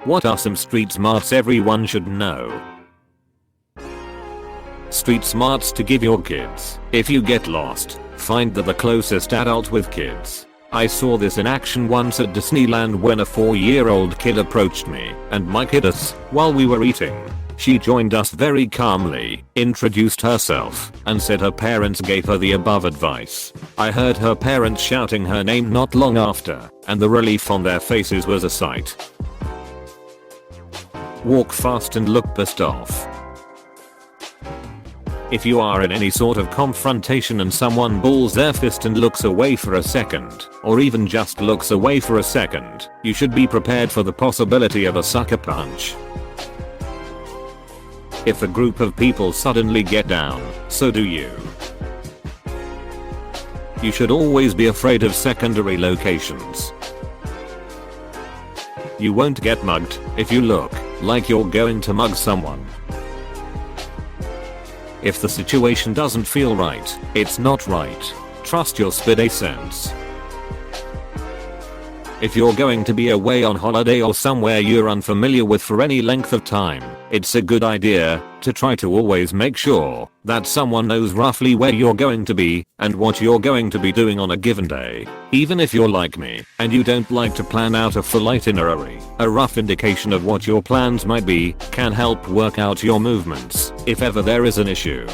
What are some street smarts everyone should know? Street smarts to give your kids. If you get lost, find the closest adult with kids. I saw this in action once at Disneyland when a 4-year-old kid approached me and my kiddos while we were eating. She joined us very calmly, introduced herself, and said her parents gave her the above advice. I heard her parents shouting her name not long after, and the relief on their faces was a sight. Walk fast and look pissed off. If you are in any sort of confrontation and someone balls their fist and looks away for a second, or even just looks away for a second, you should be prepared for the possibility of a sucker punch. If a group of people suddenly get down, so do you. You should always be afraid of secondary locations. You won't get mugged if you look like you're going to mug someone. If the situation doesn't feel right, it's not right. Trust your spidey sense. If you're going to be away on holiday or somewhere you're unfamiliar with for any length of time, it's a good idea to try to always make sure that someone knows roughly where you're going to be and what you're going to be doing on a given day. Even if you're like me and you don't like to plan out a full itinerary, a rough indication of what your plans might be can help work out your movements if ever there is an issue.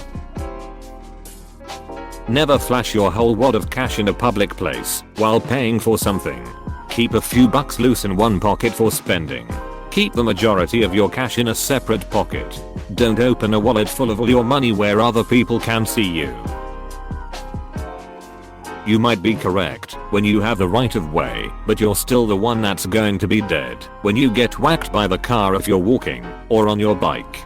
Never flash your whole wad of cash in a public place while paying for something. Keep a few bucks loose in one pocket for spending. Keep the majority of your cash in a separate pocket. Don't open a wallet full of all your money where other people can see you. You might be correct when you have the right of way, but you're still the one that's going to be dead when you get whacked by the car if you're walking or on your bike.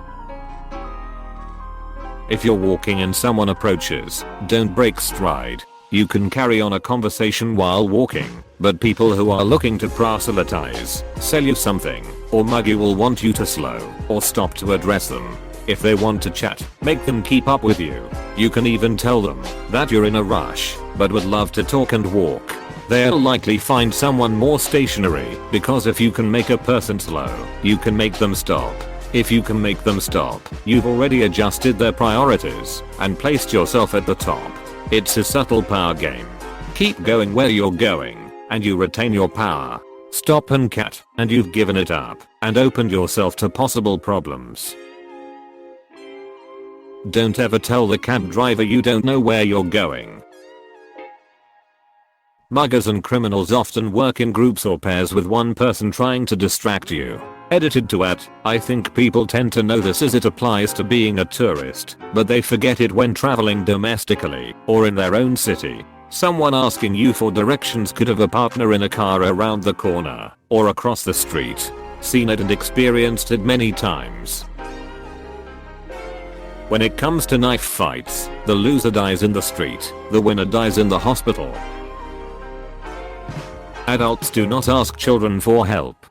If you're walking and someone approaches, don't break stride. You can carry on a conversation while walking, but people who are looking to proselytize, sell you something, or mug you will want you to slow or stop to address them. If they want to chat, make them keep up with you. You can even tell them that you're in a rush, but would love to talk and walk. They'll likely find someone more stationary, because if you can make a person slow, you can make them stop. If you can make them stop, you've already adjusted their priorities and placed yourself at the top. It's a subtle power game. Keep going where you're going, and you retain your power. Stop and cat, and you've given it up, and opened yourself to possible problems. Don't ever tell the cab driver you don't know where you're going. Muggers and criminals often work in groups or pairs with one person trying to distract you. Edited to @ I think people tend to know this as it applies to being a tourist, but they forget it when traveling domestically or in their own city. Someone asking you for directions could have a partner in a car around the corner or across the street. Seen it and experienced it many times. When it comes to knife fights, the loser dies in the street, the winner dies in the hospital. Adults do not ask children for help.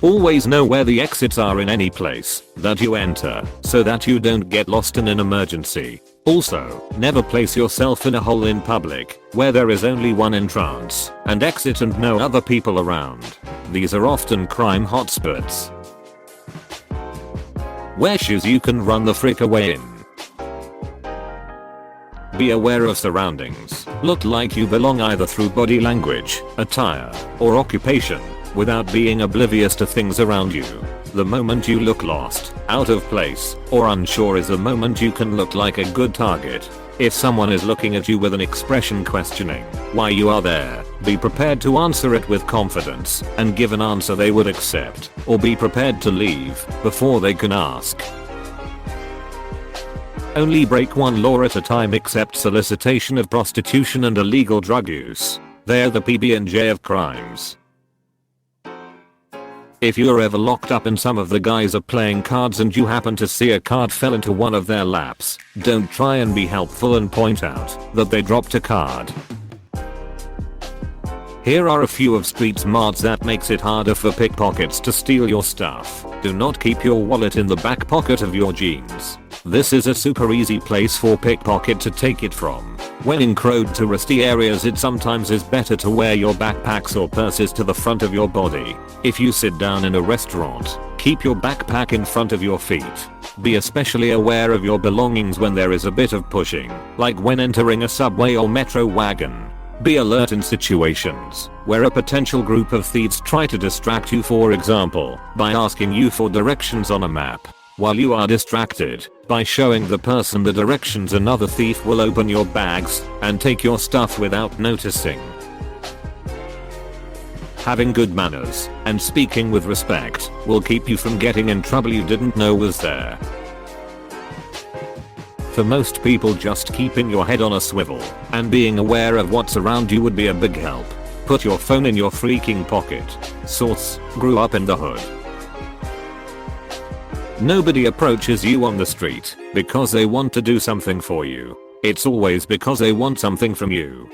Always know where the exits are in any place that you enter so that you don't get lost in an emergency. Also, never place yourself in a hole in public where there is only one entrance and exit and no other people around. These are often crime hotspots. Wear shoes you can run the frick away in. Be aware of surroundings. Look like you belong either through body language, attire, or occupation, without being oblivious to things around you. The moment you look lost, out of place, or unsure is the moment you can look like a good target. If someone is looking at you with an expression questioning why you are there, be prepared to answer it with confidence and give an answer they would accept, or be prepared to leave before they can ask. Only break one law at a time except solicitation of prostitution and illegal drug use. They're the PB&J of crimes. If you're ever locked up and some of the guys are playing cards and you happen to see a card fell into one of their laps, don't try and be helpful and point out that they dropped a card. Here are a few of street smarts that makes it harder for pickpockets to steal your stuff. Do not keep your wallet in the back pocket of your jeans. This is a super easy place for pickpocket to take it from. When in crowded touristy areas, it sometimes is better to wear your backpacks or purses to the front of your body. If you sit down in a restaurant, keep your backpack in front of your feet. Be especially aware of your belongings when there is a bit of pushing, like when entering a subway or metro wagon. Be alert in situations where a potential group of thieves try to distract you, for example, by asking you for directions on a map. While you are distracted, by showing the person the directions, another thief will open your bags and take your stuff without noticing. Having good manners and speaking with respect will keep you from getting in trouble you didn't know was there. For most people, just keeping your head on a swivel and being aware of what's around you would be a big help. Put your phone in your freaking pocket. Source: grew up in the hood. Nobody approaches you on the street because they want to do something for you. It's always because they want something from you.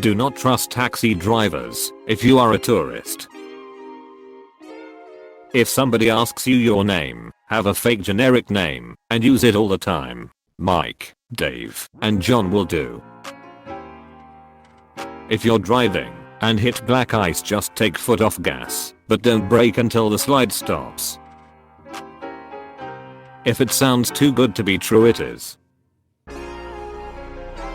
Do not trust taxi drivers if you are a tourist. If somebody asks you your name, have a fake generic name and use it all the time. Mike, Dave, and John will do. If you're driving and hit black ice, just take foot off gas, but don't brake until the slide stops. If it sounds too good to be true, it is.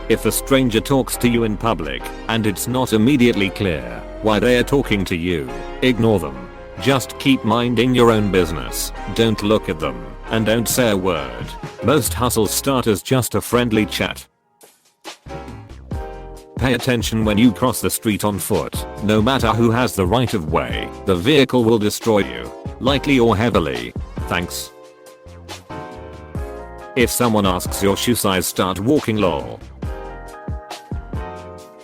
If a stranger talks to you in public and it's not immediately clear why they are talking to you, ignore them. Just keep minding your own business, don't look at them, and don't say a word. Most hustles start as just a friendly chat. Pay attention when you cross the street on foot. No matter who has the right of way, the vehicle will destroy you, lightly or heavily. Thanks. If someone asks your shoe size, start walking, lol.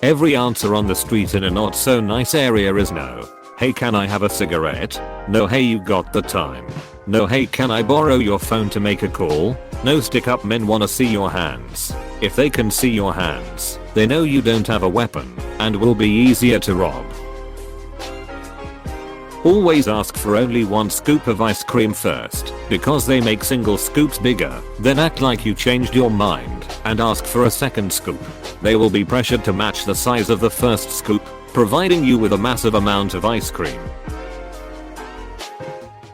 Every answer on the street in a not so nice area is no. Hey, can I have a cigarette? No, hey, you got the time? No, hey, can I borrow your phone to make a call? No, stick up men wanna see your hands. If they can see your hands, they know you don't have a weapon and will be easier to rob. Always ask for only one scoop of ice cream first, because they make single scoops bigger. Then act like you changed your mind and ask for a second scoop. They will be pressured to match the size of the first scoop, providing you with a massive amount of ice cream.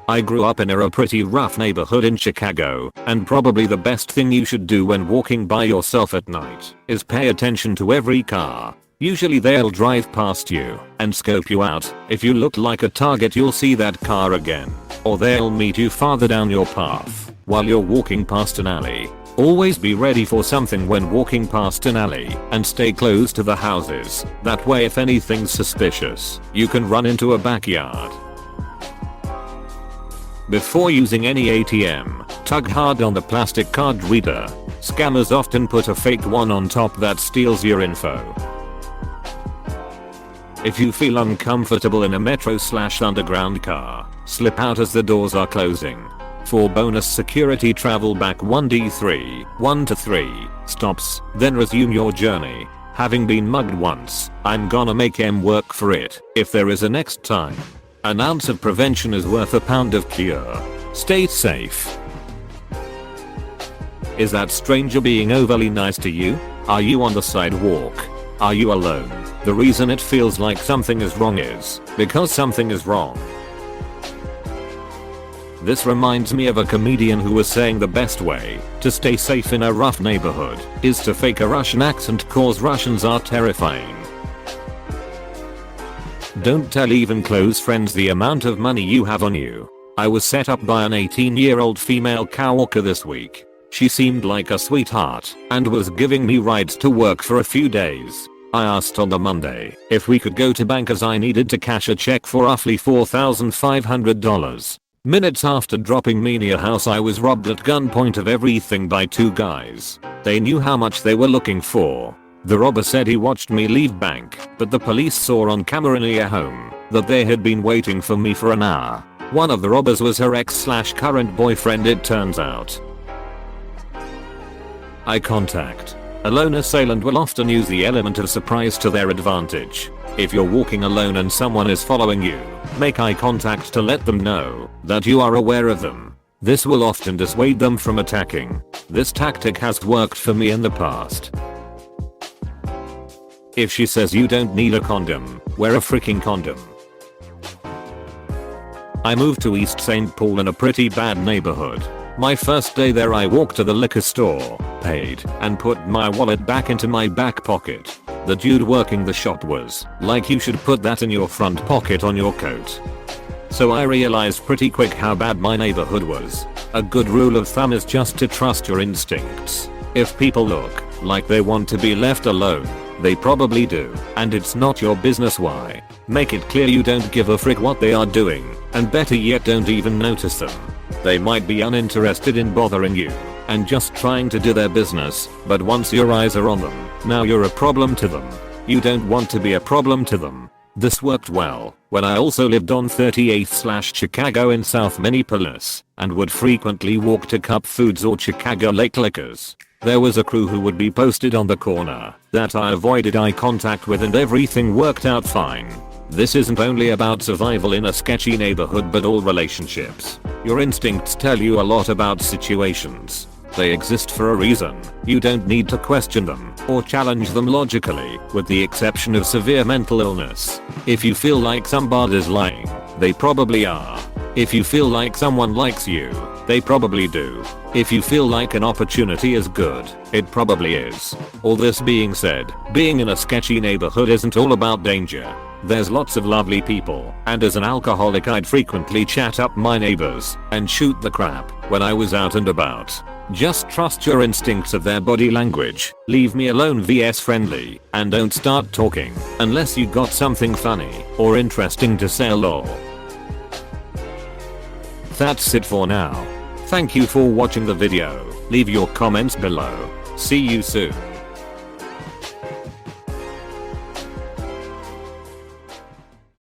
I grew up in a pretty rough neighborhood in Chicago, and probably the best thing you should do when walking by yourself at night is pay attention to every car. Usually they'll drive past you and scope you out. If you look like a target, you'll see that car again, or they'll meet you farther down your path while you're walking past an alley. Always be ready for something when walking past an alley and stay close to the houses. That way, if anything's suspicious, you can run into a backyard. Before using any ATM, tug hard on the plastic card reader. Scammers often put a fake one on top that steals your info. If you feel uncomfortable in a metro/underground car, slip out as the doors are closing. For bonus security, travel back 1 to 3 stops, then resume your journey. Having been mugged once, I'm gonna make M work for it if there is a next time. An ounce of prevention is worth a pound of cure. Stay safe. Is that stranger being overly nice to you? Are you on the sidewalk? Are you alone? The reason it feels like something is wrong is because something is wrong. This reminds me of a comedian who was saying the best way to stay safe in a rough neighborhood is to fake a Russian accent, cause Russians are terrifying. Don't tell even close friends the amount of money you have on you. I was set up by an 18-year-old female coworker this week. She seemed like a sweetheart and was giving me rides to work for a few days. I asked on the Monday if we could go to bank as I needed to cash a check for roughly $4,500. Minutes after dropping me near house, I was robbed at gunpoint of everything by two guys. They knew how much they were looking for. The robber said he watched me leave bank, but the police saw on camera near home that they had been waiting for me for an hour. One of the robbers was her ex/current boyfriend, it turns out. Eye contact. A lone assailant will often use the element of surprise to their advantage. If you're walking alone and someone is following you, make eye contact to let them know that you are aware of them. This will often dissuade them from attacking. This tactic has worked for me in the past. If she says you don't need a condom, wear a freaking condom. I moved to East St. Paul in a pretty bad neighborhood. My first day there I walked to the liquor store, paid, and put my wallet back into my back pocket. The dude working the shop was like, you should put that in your front pocket on your coat. So I realized pretty quick how bad my neighborhood was. A good rule of thumb is just to trust your instincts. If people look like they want to be left alone, they probably do, and it's not your business why. Make it clear you don't give a frick what they are doing, and better yet don't even notice them. They might be uninterested in bothering you and just trying to do their business, but once your eyes are on them, now you're a problem to them. You don't want to be a problem to them. This worked well when I also lived on 38th/Chicago in South Minneapolis and would frequently walk to Cup Foods or Chicago Lake Liquors. There was a crew who would be posted on the corner that I avoided eye contact with, and everything worked out fine. This isn't only about survival in a sketchy neighborhood but all relationships. Your instincts tell you a lot about situations. They exist for a reason. You don't need to question them or challenge them logically, with the exception of severe mental illness. If you feel like somebody's lying, they probably are. If you feel like someone likes you, they probably do. If you feel like an opportunity is good, it probably is. All this being said, being in a sketchy neighborhood isn't all about danger. There's lots of lovely people, and as an alcoholic I'd frequently chat up my neighbors and shoot the crap when I was out and about. Just trust your instincts of their body language, leave me alone vs friendly, and don't start talking unless you got something funny or interesting to say lol. That's it for now. Thank you for watching the video, leave your comments below. See you soon.